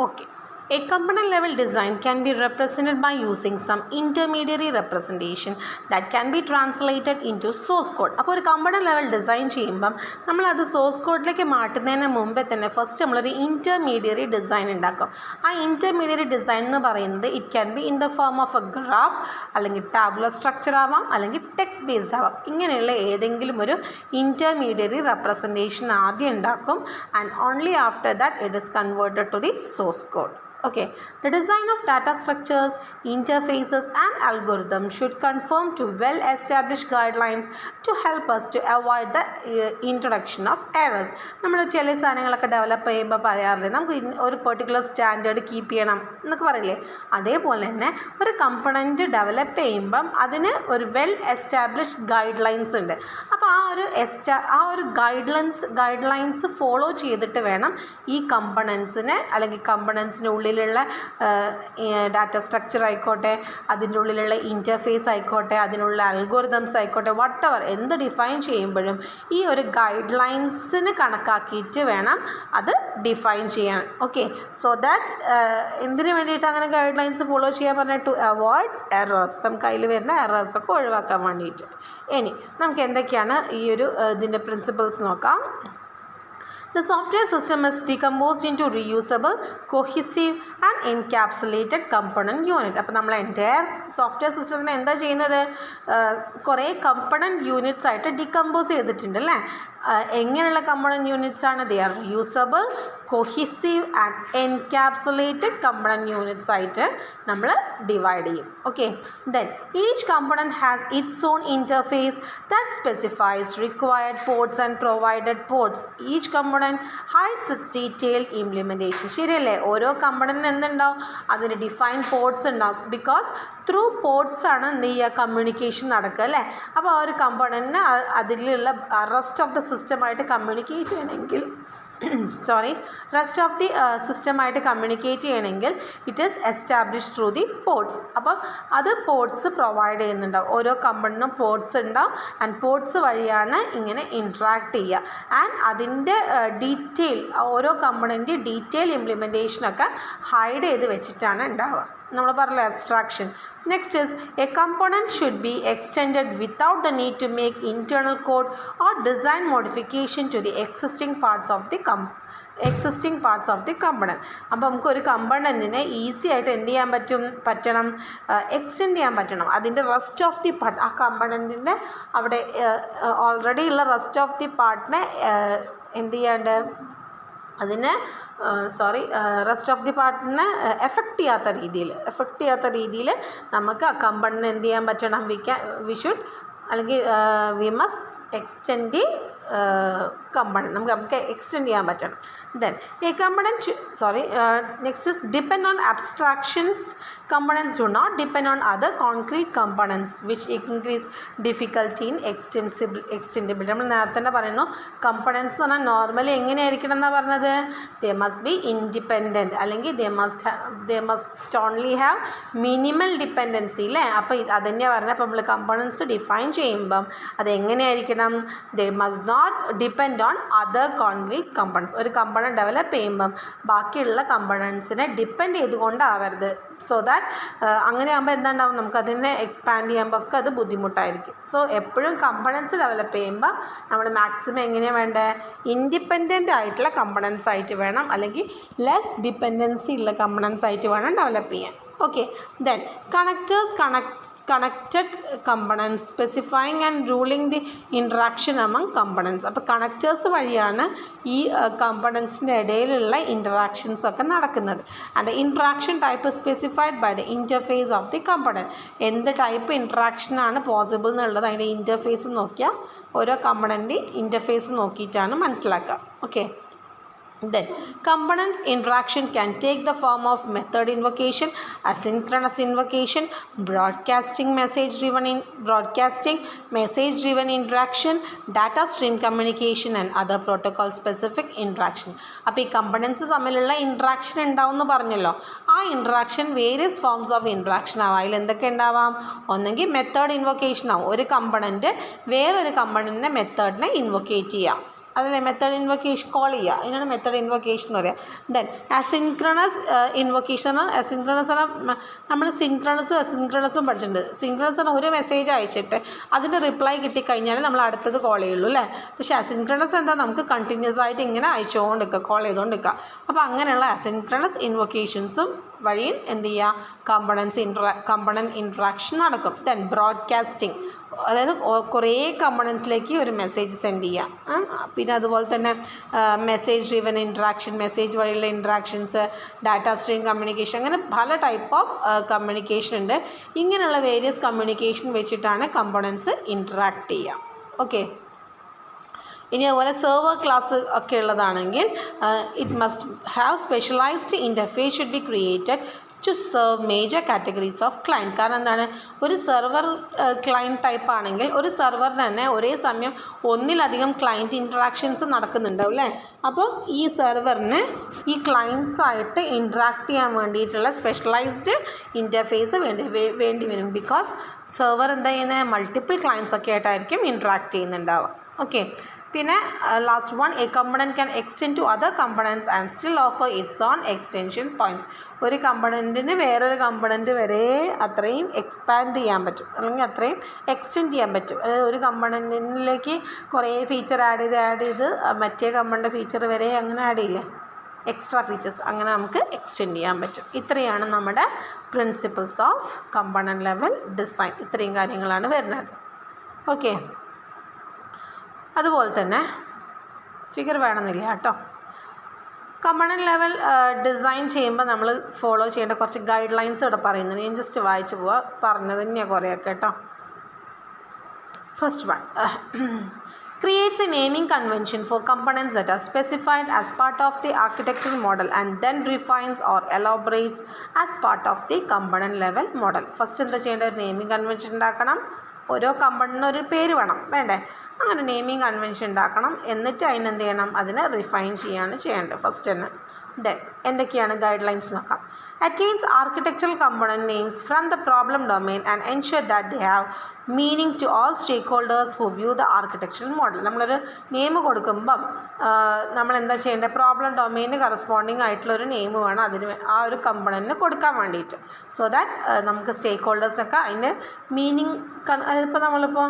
Okay, a component level design can be represented by using some intermediary representation that can be translated into source code. അപ്പോൾ ഒരു component level design ചെയ്യുമ്പം നമ്മളത് source കോഡിലേക്ക് മാറ്റുന്നതിന് മുമ്പേ തന്നെ first നമ്മളൊരു ഇൻറ്റർമീഡിയറി design ഉണ്ടാക്കും. ആ ഇൻറ്റർമീഡിയറി ഡിസൈൻ എന്ന് പറയുന്നത് it can be in the form of A graph, അല്ലെങ്കിൽ ടാബുലർ സ്ട്രക്ചർ ആവാം, അല്ലെങ്കിൽ ടെക്സ്റ്റ് ബേസ്ഡ് ആവാം. ഇങ്ങനെയുള്ള ഏതെങ്കിലും ഒരു ഇൻറ്റർമീഡിയറി റെപ്രസെൻറ്റേഷൻ ആദ്യം ഉണ്ടാക്കും. And only after that it is converted to the source code. Okay, the design of data structures, interfaces and algorithms should conform to well-established guidelines to help us to avoid the introduction of errors. നമ്മൾ ചില സാധനങ്ങളൊക്കെ develop ചെയ്യുമ്പോൾ പറയാറില്ലേ, നമുക്ക് ഒരു particular standard keep ചെയ്യണം എന്നൊക്കെ പറയില്ലേ, അതേപോലെ തന്നെ ഒരു കമ്പണൻറ്റ് ഡെവലപ്പ് ചെയ്യുമ്പം അതിന് ഒരു വെൽ എസ്റ്റാബ്ലിഷ്ഡ് ഗൈഡ് ലൈൻസ് ഉണ്ട്. അപ്പോൾ ആ ഒരു ഗൈഡ് ലൈൻസ് ഫോളോ ചെയ്തിട്ട് വേണം ഈ കമ്പണൻസിനെ അല്ലെങ്കിൽ കമ്പണൻസിനുള്ളിൽ ഉള്ളിലുള്ള ഡാറ്റ സ്ട്രക്ചർ ആയിക്കോട്ടെ, അതിൻ്റെ ഉള്ളിലുള്ള ഇൻ്റർഫേസ് ആയിക്കോട്ടെ, അതിനുള്ള അൽഗോരിതംസ് ആയിക്കോട്ടെ, വട്ടെവർ എന്ത് ഡിഫൈൻ ചെയ്യുമ്പോഴും ഈ ഒരു ഗൈഡ് ലൈൻസിന് കണക്കാക്കിയിട്ട് വേണം അത് ഡിഫൈൻ ചെയ്യാൻ. ഓക്കെ, സോ ദാറ്റ് എന്തിനു വേണ്ടിയിട്ട് അങ്ങനെ ഗൈഡ് ലൈൻസ് ഫോളോ ചെയ്യാൻ പറഞ്ഞാൽ ടു അവോയ്ഡ് എറേഴ്സ്, നമുക്ക് അതിൽ വരുന്ന എറേഴ്സൊക്കെ ഒഴിവാക്കാൻ വേണ്ടിയിട്ട്. ഇനി നമുക്ക് എന്തൊക്കെയാണ് ഈ ഒരു ഇതിൻ്റെ പ്രിൻസിപ്പിൾസ് നോക്കാം. The software system is decomposed into reusable, cohesive and encapsulated component unit. അപ്പോൾ നമ്മൾ എൻ്റയർ സോഫ്റ്റ്വെയർ സിസ്റ്റത്തിനെ എന്താ ചെയ്യുന്നത്, കുറേ കമ്പണൻറ്റ് യൂണിറ്റ്സ് ആയിട്ട് ഡികമ്പോസ് ചെയ്തിട്ടുണ്ട് അല്ലേ. എങ്ങനെയുള്ള കമ്പണൻറ്റ് യൂണിറ്റ്സ് ആണ്? They are reusable, cohesive and encapsulated component units ആയിട്ട് നമ്മൾ ഡിവൈഡ് ചെയ്യും. Okay, then each component has its own interface that specifies required ports and provided ports. Each component hides its detailed implementation. ശരിയല്ലേ, ഓരോ കമ്പണൻറ്റിന് എന്തുണ്ടാവും, അതിന് define ports ഉണ്ടാവും. Because through ports ആണ് എന്ത് ചെയ്യുക, കമ്മ്യൂണിക്കേഷൻ നടക്കുക അല്ലേ. അപ്പോൾ ആ ഒരു കമ്പണൻറ്റിന് അതിലുള്ള റെസ്റ്റ് ഓഫ് ദ സിസ്റ്റമായിട്ട് കമ്മ്യൂണിക്കേറ്റ് ചെയ്യണമെങ്കിൽ റെസ്റ്റ് ഓഫ് ദി സിസ്റ്റമായിട്ട് കമ്മ്യൂണിക്കേറ്റ് ചെയ്യണമെങ്കിൽ it is establish through the ports. അപ്പം അത് പോർട്സ് പ്രൊവൈഡ് ചെയ്യുന്നുണ്ടാവും. ഓരോ കമ്പണിനും പോർട്സ് ഉണ്ടാവും. ആൻഡ് പോർട്സ് വഴിയാണ് ഇങ്ങനെ ഇൻട്രാക്ട് ചെയ്യുക. ആൻഡ് അതിൻ്റെ ഡീറ്റെയിൽ, ഓരോ കമ്പണിൻ്റെ ഡീറ്റെയിൽ ഇംപ്ലിമെൻറ്റേഷനൊക്കെ ഹൈഡ് ചെയ്ത് വെച്ചിട്ടാണ് ഉണ്ടാവുക. നമ്മൾ പറഞ്ഞ abstraction. Next is a component should be extended without the need to make internal code or design modification to the existing parts of the component. അപ്പോൾ നമുക്കൊരു കമ്പണൻറ്റിനെ ഈസി ആയിട്ട് എന്ത് ചെയ്യാൻ പറ്റണം, എക്സ്റ്റെൻഡ് ചെയ്യാൻ പറ്റണം. അതിൻ്റെ റെസ്റ്റ് ഓഫ് ദി പാർട്ട്, ആ കമ്പണൻറ്റിൻ്റെ അവിടെ ഓൾറെഡി ഉള്ള റെസ്റ്റ് ഓഫ് ദി പാർട്ടിനെ എന്ത് ചെയ്യാണ്ട് അതിനെ റെസ്റ്റ് ഓഫ് ദി പാർട്ടിനെ എഫക്റ്റ് ചെയ്യാത്ത രീതിയിൽ നമുക്ക് ആ കമ്പണിനെ എന്ത് ചെയ്യാൻ പറ്റണം, വി ഷുഡ് അല്ലെങ്കിൽ we must extend the component, നമുക്ക് എക്സ്റ്റെൻഡ് ചെയ്യാൻ പറ്റണം. Then a component next is depend on abstractions. Components do not depend on other concrete components which increase difficulty in extensibility. നമ്മൾ നേരത്തെ തന്നെ പറയുന്നു, കമ്പണൻറ്റ്സ് എന്ന് പറഞ്ഞാൽ നോർമലി എങ്ങനെയായിരിക്കണം എന്നാണ് പറഞ്ഞത്, ദേ മസ്റ്റ് ബി ഇൻഡിപെൻഡൻറ്റ്, അല്ലെങ്കിൽ they must only have minimal dependency അല്ലേ. അപ്പോൾ അത് തന്നെയാണ് പറഞ്ഞത്. അപ്പോൾ നമ്മൾ കമ്പണൻറ്റ്സ് ഡിഫൈൻ ചെയ്യുമ്പം അതെങ്ങനെയായിരിക്കണം, they must not depend on other concrete components. ഒരു കമ്പണൻറ്റ് ഡെവലപ്പ് ചെയ്യുമ്പം ബാക്കിയുള്ള കമ്പണൻസിനെ ഡിപ്പെൻഡ് ചെയ്തുകൊണ്ടാവരുത്. സോ ദാറ്റ് അങ്ങനെ ആകുമ്പോൾ എന്താണ്ടാവും, നമുക്കതിനെ എക്സ്പാൻഡ് ചെയ്യുമ്പോൾ ഒക്കെ അത് ബുദ്ധിമുട്ടായിരിക്കും. സോ എപ്പോഴും കമ്പണൻസ് ഡെവലപ്പ് ചെയ്യുമ്പോൾ നമ്മൾ മാക്സിമം എങ്ങനെയാണ് വേണ്ടത്, ഇൻഡിപെൻഡൻ്റ് ആയിട്ടുള്ള കമ്പണൻസ് ആയിട്ട് വേണം, അല്ലെങ്കിൽ ലെസ് ഡിപ്പെൻഡൻസി ഉള്ള കമ്പണൻസ് ആയിട്ട് വേണം ഡെവലപ്പ് ചെയ്യാൻ. Okay, then connectors connected components specifying and ruling the interaction among components. അപ്പോൾ കണക്റ്റേഴ്സ് വഴിയാണ് ഈ കമ്പണൻസിൻ്റെ ഇടയിലുള്ള ഇൻറ്ററാക്ഷൻസ് ഒക്കെ നടക്കുന്നത്. And interaction type specified by the interface of the component. എന്ത് ടൈപ്പ് ഇൻട്രാക്ഷനാണ് പോസിബിൾ എന്നുള്ളത് അതിൻ്റെ ഇൻ്റർഫേസ് നോക്കിയാൽ ഓരോ കമ്പണൻ്റ് ഇൻ്റർഫേസ് നോക്കിയിട്ടാണ് മനസ്സിലാക്കുക. Okay, then components interaction can take the form of method invocation, asynchronous invocation, broadcasting message driven interaction, data stream communication and other protocol specific interaction. അപ്പോൾ ഈ കമ്പണൻസ് തമ്മിലുള്ള ഇൻട്രാക്ഷൻ ഉണ്ടാവും എന്ന് പറഞ്ഞല്ലോ. ആ interaction various forms of interaction ആവാം. അതിൽ എന്തൊക്കെ ഉണ്ടാവാം, ഒന്നെങ്കിൽ മെത്തേഡ് ഇൻവൊക്കേഷൻ ആവും, ഒരു കമ്പണൻറ്റ് വേറൊരു കമ്പണൻറ്റിൻ്റെ മെത്തേഡിനെ ഇൻവൊക്കേറ്റ് ചെയ്യാം, അതിലെ മെത്തേഡ് ഇൻവൊക്കേഷൻ കോൾ ചെയ്യുക, അതിനാണ് മെത്തേഡ് ഇൻവൊക്കേഷൻ എന്ന് പറയുക. Then asynchronous invocation. അസിൻക്രണസ് നമ്മൾ സിൻക്രണസും അസിൻക്രണസും പഠിച്ചിട്ടുണ്ട്. സിൻക്രണസ് പറഞ്ഞാൽ ഒരു മെസ്സേജ് അയച്ചിട്ട് അതിൻ്റെ റിപ്ലൈ കിട്ടിക്കഴിഞ്ഞാൽ നമ്മൾ അടുത്തത് കോൾ ചെയ്യുള്ളൂ അല്ലേ. പക്ഷേ അസിൻക്രണസ് എന്താ, നമുക്ക് കണ്ടിന്യൂസ് ആയിട്ട് ഇങ്ങനെ അയച്ചുകൊണ്ട് നിൽക്കുക, കോൾ ചെയ്തുകൊണ്ട് നിൽക്കുക. അപ്പോൾ അങ്ങനെയുള്ള അസിൻക്രണസ് ഇൻവൊക്കേഷൻസും വഴിയും എന്ത് ചെയ്യുക, കമ്പണൻറ്റ് ഇൻട്രാക്ഷൻ നടക്കും. ദെൻ ബ്രോഡ്കാസ്റ്റിംഗ്, അതായത് കുറേ കമ്പണൻസിലേക്ക് ഒരു മെസ്സേജ് സെൻഡ് ചെയ്യുക. പിന്നെ അതുപോലെ തന്നെ മെസ്സേജ് ഡ്രിവൻ ഇൻട്രാക്ഷൻ, മെസ്സേജ് വഴിയുള്ള ഇൻട്രാക്ഷൻസ്, ഡാറ്റ സ്ട്രീം കമ്മ്യൂണിക്കേഷൻ, അങ്ങനെ പല ടൈപ്പ് ഓഫ് കമ്മ്യൂണിക്കേഷൻ ഉണ്ട്. ഇങ്ങനെയുള്ള വേരിയസ് കമ്മ്യൂണിക്കേഷൻ വെച്ചിട്ടാണ് കമ്പണൻസ് ഇൻട്രാക്ട് ചെയ്യുക. ഓക്കെ, ഇനി അതുപോലെ സെർവർ ക്ലാസ് ഒക്കെ ഉള്ളതാണെങ്കിൽ it must have specialised interface should be created to serve major categories of client. കാരണം എന്താണ്, ഒരു സെർവർ ക്ലയൻറ്റ് ടൈപ്പ് ആണെങ്കിൽ ഒരു സെർവറിന് തന്നെ ഒരേ സമയം ഒന്നിലധികം ക്ലയൻറ്റ് ഇൻട്രാക്ഷൻസ് നടക്കുന്നുണ്ടാവും അല്ലേ. അപ്പോൾ ഈ സെർവറിന് ഈ ക്ലയൻസായിട്ട് ഇൻട്രാക്ട് ചെയ്യാൻ വേണ്ടിയിട്ടുള്ള സ്പെഷ്യലൈസ്ഡ് ഇൻ്റർഫേസ് വേണ്ടി വരും. ബിക്കോസ് സെർവർ എന്താ ചെയ്യുന്നത്, മൾട്ടിപ്പിൾ ക്ലയൻസ് ഒക്കെ ആയിട്ടായിരിക്കും ഇൻട്രാക്ട് ചെയ്യുന്നുണ്ടാവുക. ഓക്കെ, പിന്നെ last one, a component can extend to other components and still offer its own extension points. ഒരു കമ്പണൻറ്റിന് വേറൊരു കമ്പണൻറ്റ് വരെ അത്രയും എക്സ്പാൻഡ് ചെയ്യാൻ പറ്റും, അല്ലെങ്കിൽ അത്രയും എക്സ്റ്റെൻഡ് ചെയ്യാൻ പറ്റും. ഒരു കമ്പണൻറ്റിലേക്ക് കുറേ ഫീച്ചർ ആഡ് ചെയ്ത് മറ്റേ കമ്പണൻ്റെ ഫീച്ചർ വരെ അങ്ങനെ ആഡ് ചെയ്യില്ലേ, എക്സ്ട്രാ ഫീച്ചേഴ്സ്, അങ്ങനെ നമുക്ക് എക്സ്റ്റെൻഡ് ചെയ്യാൻ പറ്റും. ഇത്രയാണ് നമ്മുടെ principles of component level design. ഇത്രയും കാര്യങ്ങളാണ് വരുന്നത്. ഓക്കെ, അതുപോലെ തന്നെ ഫിഗർ വേണമെന്നില്ല കേട്ടോ. കമ്പണൻറ്റ് ലെവൽ ഡിസൈൻ ചെയ്യുമ്പോൾ നമ്മൾ ഫോളോ ചെയ്യേണ്ട കുറച്ച് ഗൈഡ് ലൈൻസ് ഇവിടെ പറയുന്നുണ്ട്. ഞാൻ ജസ്റ്റ് വായിച്ചു പോവാം, പറഞ്ഞത് തന്നെയാണ് കുറേയൊക്കെ കേട്ടോ. First one, creates a naming convention for components that are specified as part of the architectural model and then refines or elaborates as part of the component level model. First എന്താ ചെയ്യേണ്ടത്, ഒരു naming convention ഉണ്ടാക്കണം. ഓരോ കമ്പണൻറ്റിനും ഒരു പേര് വേണ്ടേ, അങ്ങനെ naming convention ഉണ്ടാക്കണം. എന്നിട്ട് അതിനെന്ത് ചെയ്യണം, അതിനെ റിഫൈൻ ചെയ്യേണ്ടത് ഫസ്റ്റ് തന്നെ. ദെൻ എന്തൊക്കെയാണ് ഗൈഡ് ലൈൻസ് നോക്കാം. attains architectural component names from the problem domain and ensure that they have meaning to all stakeholders who view the architectural model. നമ്മളൊരു നെയിം കൊടുക്കുമ്പം നമ്മൾ എന്താ ചെയ്യേണ്ടത്, പ്രോബ്ലം ഡൊമെയിന് കറസ്പോണ്ടിങ് ആയിട്ടുള്ളൊരു നെയിം വേണം അതിന് ആ ഒരു കമ്പണൻറ്റിന് കൊടുക്കാൻ വേണ്ടിയിട്ട്. സോ ദാറ്റ് നമുക്ക് സ്റ്റേക്ക് ഹോൾഡേഴ്സൊക്കെ അതിൻ്റെ മീനിങ്, അതിപ്പോൾ നമ്മളിപ്പോൾ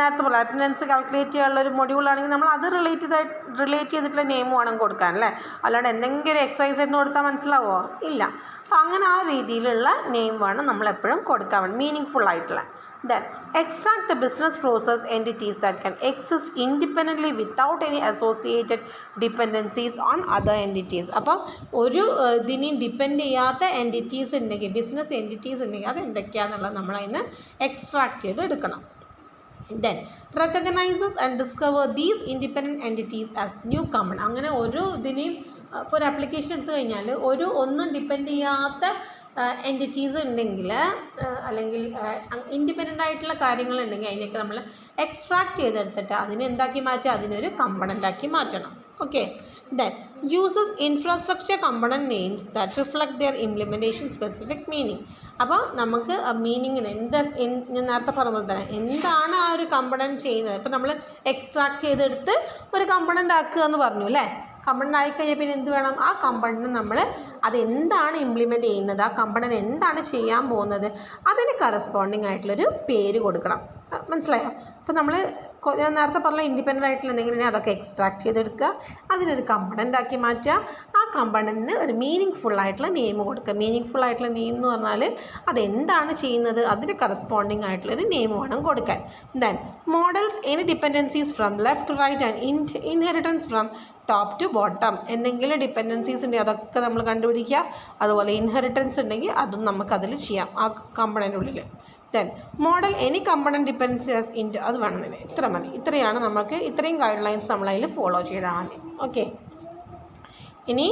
നേരത്തെ പോലെ അറ്റൻഡൻസ് കാൽക്കുലേറ്റ് ചെയ്യാനുള്ളൊരു മൊഡ്യൂളാണെങ്കിൽ നമ്മൾ അത് റിലേറ്റ് ചെയ്തിട്ടുള്ള നെയിം വേണം കൊടുക്കാൻ അല്ലേ. അല്ലാണ്ട് എന്തെങ്കിലും എക്സസൈസ് എന്ന് കൊടുത്താൽ മനസ്സിലാവുമോ, ഇല്ല. അപ്പോൾ അങ്ങനെ ആ രീതിയിലുള്ള നെയിം വേണം നമ്മളെപ്പോഴും കൊടുക്കാൻ വേണ്ടി, മീനിങ് ഫുൾ ആയിട്ടുള്ള. Then extract the business process entities that can exist independently without any associated dependencies on other entities. അപ്പോൾ ഒരു ഇതിനെയും ഡിപ്പെൻഡ് ചെയ്യാത്ത എൻറ്റിറ്റീസ് ഉണ്ടെങ്കിൽ, ബിസിനസ് എൻറ്റിറ്റീസ് ഉണ്ടെങ്കിൽ അത് എന്തൊക്കെയാണെന്നുള്ളത് നമ്മളതിന് എക്സ്ട്രാക്ട് ചെയ്ത് എടുക്കണം. Then recognizes and discover these independent entities as new common. അങ്ങനെ ഓരോ ഇതിനെയും ഇപ്പോൾ ഒരു ആപ്ലിക്കേഷൻ എടുത്തു കഴിഞ്ഞാൽ ഒന്നും ഡിപ്പെൻഡ് ചെയ്യാത്ത എൻറ്റിറ്റീസ് ഉണ്ടെങ്കിൽ അല്ലെങ്കിൽ ഇൻഡിപെൻഡൻ്റ് ആയിട്ടുള്ള കാര്യങ്ങളുണ്ടെങ്കിൽ അതിനൊക്കെ നമ്മൾ എക്സ്ട്രാക്ട് ചെയ്തെടുത്തിട്ട് അതിനെ എന്താക്കി മാറ്റുക, അതിനൊരു കമ്പണൻ്റ് ആക്കി മാറ്റണം. Okay, then uses infrastructure component names that reflect their implementation specific meaning. അപ്പോൾ നമുക്ക് മീനിങ്ങിന് ഞാൻ നേരത്തെ പറഞ്ഞ പോലെ തന്നെ എന്താണ് ആ ഒരു കമ്പണൻറ്റ് ചെയ്യുന്നത്. ഇപ്പോൾ നമ്മൾ എക്സ്ട്രാക്ട് ചെയ്തെടുത്ത് ഒരു കമ്പണൻ്റ് ആക്കുക എന്ന് പറഞ്ഞു അല്ലേ. കമ്പണൻ്റ് ആയിക്കഴിഞ്ഞാൽ പിന്നെ എന്ത് വേണം, ആ കമ്പണൻറ്റ് നമ്മൾ അതെന്താണ് ഇംപ്ലിമെൻറ്റ് ചെയ്യുന്നത്, ആ കമ്പണൻറ്റ് എന്താണ് ചെയ്യാൻ പോകുന്നത്, അതിന് കറസ്പോണ്ടിങ് ആയിട്ടുള്ളൊരു പേര് കൊടുക്കണം. മനസ്സിലായോ? അപ്പോൾ നമ്മൾ ഞാൻ നേരത്തെ പറഞ്ഞ ഇൻഡിപെൻഡൻ്റ് ആയിട്ടുള്ള എന്തെങ്കിലും അതൊക്കെ എക്സ്ട്രാക്ട് ചെയ്തെടുക്കുക, അതിനൊരു കമ്പണൻ്റ് ആക്കി മാറ്റുക, ആ കമ്പണൻറ്റിന് ഒരു മീനിങ് ഫുള്ളായിട്ടുള്ള നെയിം കൊടുക്കുക. മീനിങ് ഫുള്ളായിട്ടുള്ള നെയിം എന്ന് പറഞ്ഞാൽ അതെന്താണ് ചെയ്യുന്നത്, അതിന് കറസ്പോണ്ടിങ് ആയിട്ടുള്ളൊരു നെയിം വേണം കൊടുക്കാൻ. Then models any dependencies from left right and inheritance from top to bottom. എന്തെങ്കിലും ഡിപ്പെൻഡൻസീസ് ഉണ്ടെങ്കിൽ അതൊക്കെ നമ്മൾ കണ്ടുപിടിക്കുക. അതുപോലെ ഇൻഹെറിറ്റൻസ് ഉണ്ടെങ്കിൽ അതും നമുക്കതിൽ ചെയ്യാം ആ കമ്പണൻ്റിനുള്ളിൽ. Then model any component dependencies in, അത് വേണമെന്നില്ല, ഇത്ര മതി. ഇത്രയാണ് നമുക്ക്, ഇത്രയും ഗൈഡ് ലൈൻസ് നമ്മളതിൽ ഫോളോ ചെയ്താൽ മതി. ഓക്കെ, ഇനി